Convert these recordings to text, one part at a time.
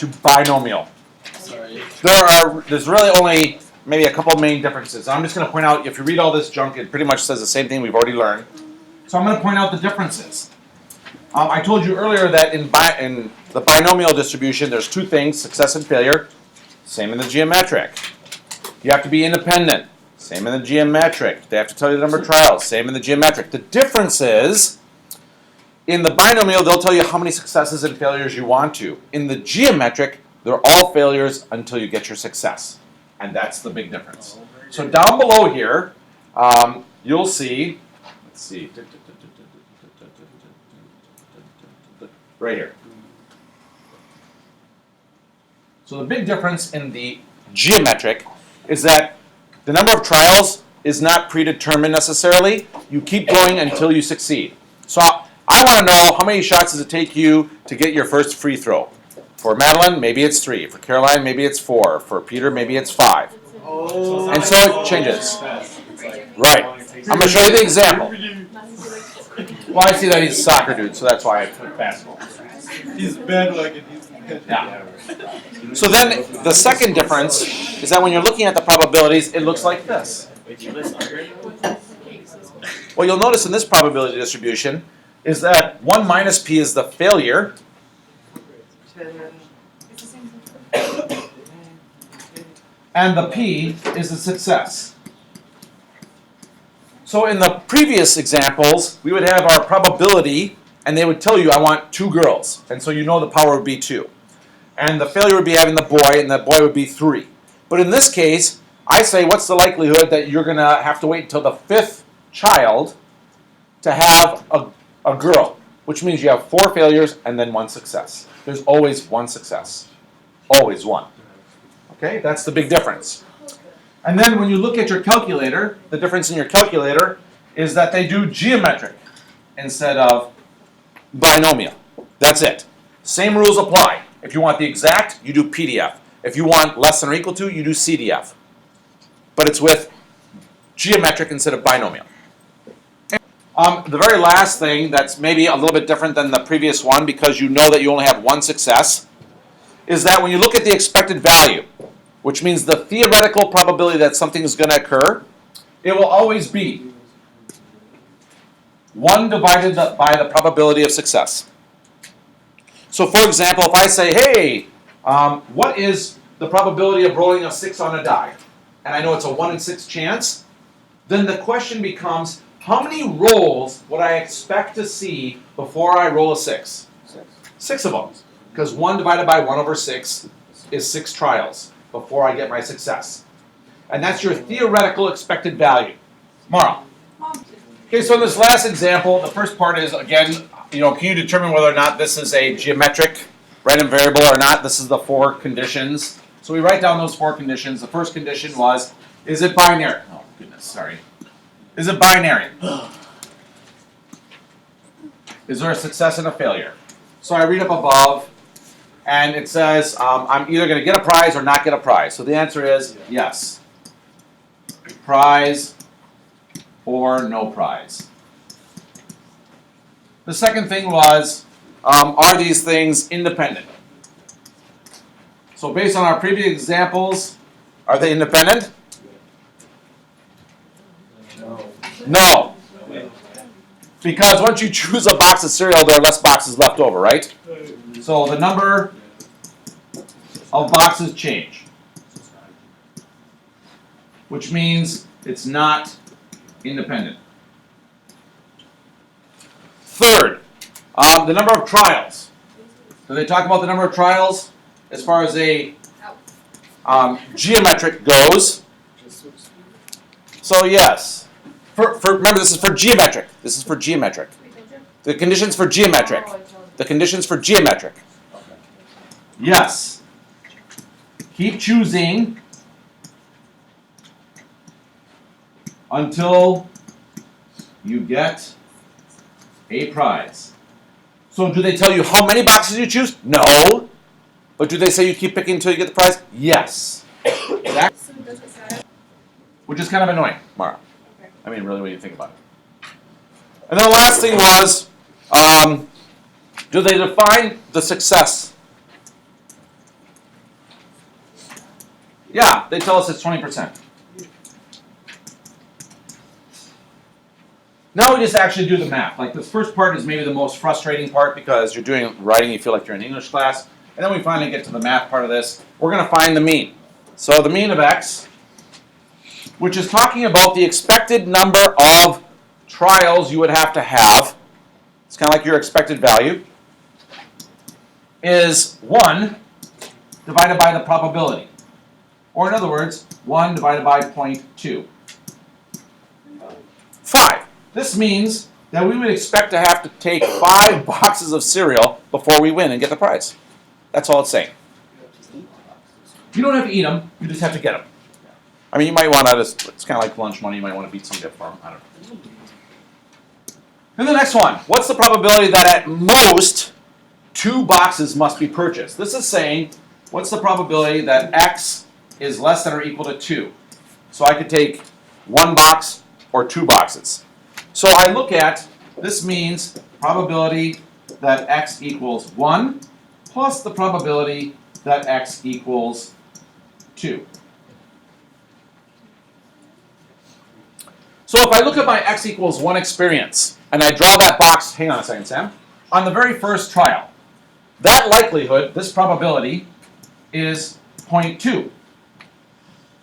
to binomial. Sorry. There's really only maybe a couple main differences. I'm just going to point out, if you read all this junk, it pretty much says the same thing we've already learned. So I'm going to point out the differences. I told you earlier that in the binomial distribution, there's two things, success and failure. Same in the geometric. You have to be independent. Same in the geometric. They have to tell you the number of trials. Same in the geometric. The difference is, in the binomial, they'll tell you how many successes and failures you want to. In the geometric, they're all failures until you get your success. And that's the big difference. So down below here, you'll see, let's see, right here. So the big difference in the geometric is that the number of trials is not predetermined necessarily. You keep going until you succeed. So I want to know, how many shots does it take you to get your first free throw? For Madeline, maybe it's 3. For Caroline, maybe it's 4. For Peter, maybe it's 5. And so it changes. Right. I'm going to show you the example. Well, I see that he's a soccer dude, so that's why I put basketball. He's bandwagon. Yeah. So then the second difference is that when you're looking at the probabilities, it looks like this. What you'll notice in this probability distribution is that 1 minus p is the failure. And the p is the success. So in the previous examples, we would have our probability, and they would tell you, I want 2 girls. And so you know the power would be 2. And the failure would be having the boy, and the boy would be 3. But in this case, I say, what's the likelihood that you're going to have to wait until the 5th child to have a girl? Which means you have 4 failures and then 1 success. There's always 1 success. Always 1. Okay, that's the big difference. And then when you look at your calculator, the difference in your calculator is that they do geometric instead of binomial. That's it. Same rules apply. If you want the exact, you do PDF. If you want less than or equal to, you do CDF. But it's with geometric instead of binomial. The very last thing that's maybe a little bit different than the previous one, because you know that you only have 1 success, is that when you look at the expected value, which means the theoretical probability that something is going to occur, it will always be 1 divided by the probability of success. So for example, if I say, hey, what is the probability of rolling a 6 on a die? And I know it's a 1 in 6 chance, then the question becomes, how many rolls would I expect to see before I roll a 6? 6 of them. Because 1 divided by 1 over 6 is 6 trials before I get my success. And that's your theoretical expected value. Mara. Okay, so in this last example, the first part is, again, can you determine whether or not this is a geometric random variable or not? This is the 4 conditions. So we write down those 4 conditions. The first condition was, is it binary? Oh, goodness, sorry. Is it binary? Is there a success and a failure? So I read up above, and it says, I'm either going to get a prize or not get a prize. So the answer is yes. Prize or no prize. The second thing was, are these things independent? So based on our previous examples, are they independent? No. Because once you choose a box of cereal, there are less boxes left over, right? So the number of boxes change. Which means it's not independent. Third, the number of trials. Do they talk about the number of trials as far as a geometric goes? So yes. Remember, this is for geometric. This is for geometric. The conditions for geometric. The conditions for geometric. Yes. Keep choosing until you get a prize. So do they tell you how many boxes you choose? No. But do they say you keep picking until you get the prize? Yes. Which is kind of annoying, Mara. I mean, really, when you think about it. And then the last thing was, do they define the success? Yeah, they tell us it's 20%. Now we just actually do the math. Like this first part is maybe the most frustrating part because you're doing writing, you feel like you're in English class. And then we finally get to the math part of this. We're going to find the mean. So the mean of x, which is talking about the expected number of trials you would have to have. It's kind of like your expected value, is 1 divided by the probability. Or in other words, 1 divided by 0.2. 5. This means that we would expect to have to take 5 boxes of cereal before we win and get the prize. That's all it's saying. You don't have to eat them, you just have to get them. I mean, you might want to, it's kind of like lunch money, you might want to beat some gift for them, I don't know. And the next one, what's the probability that at most 2 boxes must be purchased? This is saying, what's the probability that x is less than or equal to 2? So I could take 1 box or 2 boxes. So I look at, this means probability that x equals 1 plus the probability that x equals 2. So if I look at my x equals 1 experience, and I draw that box, hang on a second, Sam, on the very first trial, that likelihood, this probability, is 0.2.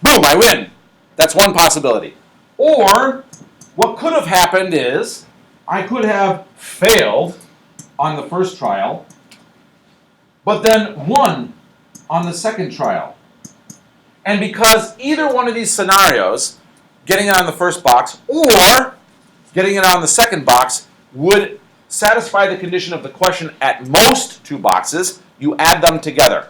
Boom, I win. That's one possibility. Or, what could have happened is, I could have failed on the first trial, but then won on the second trial. And because either one of these scenarios, getting it on the first box or getting it on the second box, would satisfy the condition of the question at most 2 boxes, you add them together.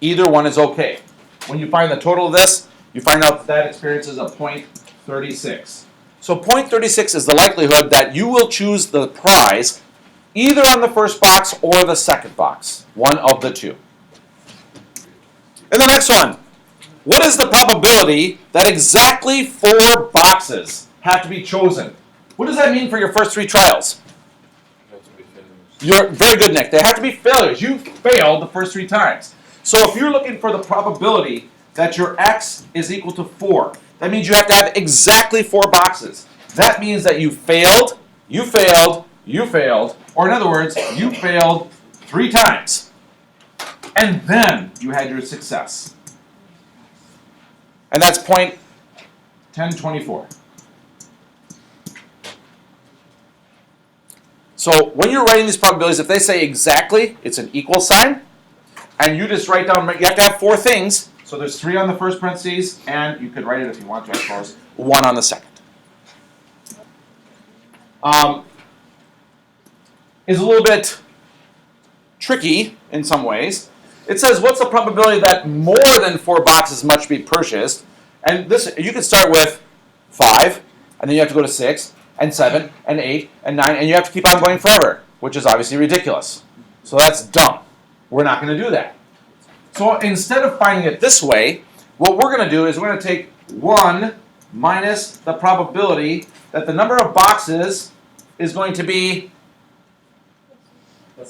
Either one is okay. When you find the total of this, you find out that experience is a 0.36. So 0.36 is the likelihood that you will choose the prize either on the first box or the second box. One of the two. And the next one. What is the probability that exactly 4 boxes have to be chosen? What does that mean for your first 3 trials? You're very good, Nick. They have to be failures. You failed the first 3 times. So if you're looking for the probability that your x is equal to 4, that means you have to have exactly 4 boxes. That means that you failed, you failed, you failed, or in other words, you failed 3 times. And then you had your success. And that's 0.1024. So when you're writing these probabilities, if they say exactly, it's an equal sign. And you just write down, you have to have 4 things. So there's 3 on the first parentheses, and you could write it if you want to, I suppose, 1 on the second. Is a little bit tricky in some ways. It says, what's the probability that more than 4 boxes must be purchased? And this, you could start with 5, and then you have to go to 6, and 7, and 8, and 9, and you have to keep on going forever, which is obviously ridiculous. So that's dumb. We're not going to do that. So instead of finding it this way, what we're going to do is we're going to take 1 minus the probability that the number of boxes is going to be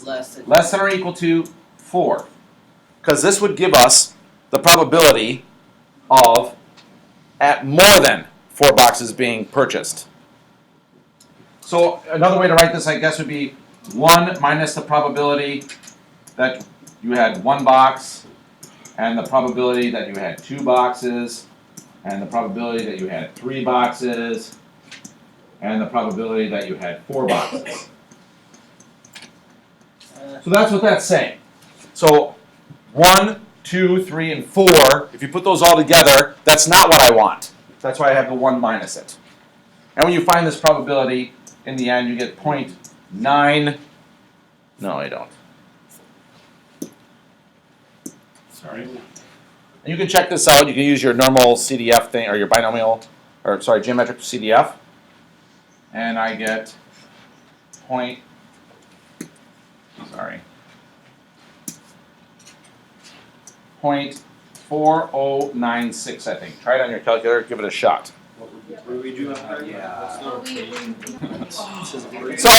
less than or equal to 4. Because this would give us the probability of at more than 4 boxes being purchased. So another way to write this, I guess, would be 1 minus the probability that you had 1 box, and the probability that you had 2 boxes, and the probability that you had 3 boxes, and the probability that you had 4 boxes. So that's what that's saying. So 1, 2, 3, and 4, if you put those all together, that's not what I want. That's why I have the 1 minus it. And when you find this probability, in the end, you get 0.9. No, I don't. Sorry. And you can check this out. You can use your normal CDF thing, or your binomial, or sorry, geometric CDF. And I get .4096, I think. Try it on your calculator. Give it a shot. So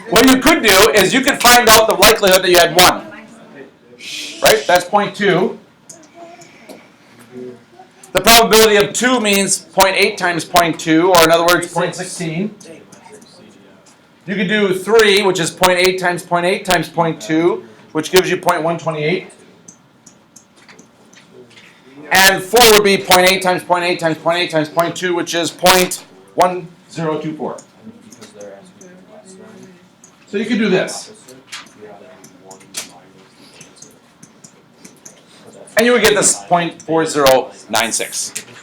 what you could do is you could find out the likelihood that you had 1. Right? That's 0.2. The probability of 2 means 0.8 times 0.2, or in other words, 0.16. You could do 3, which is 0.8 times 0.8 times 0.2, which gives you 0.128. And 4 would be 0.8 times 0.8 times 0.8 times 0.2, which is 0.1024. So you could do this. And you would get this 0.4096.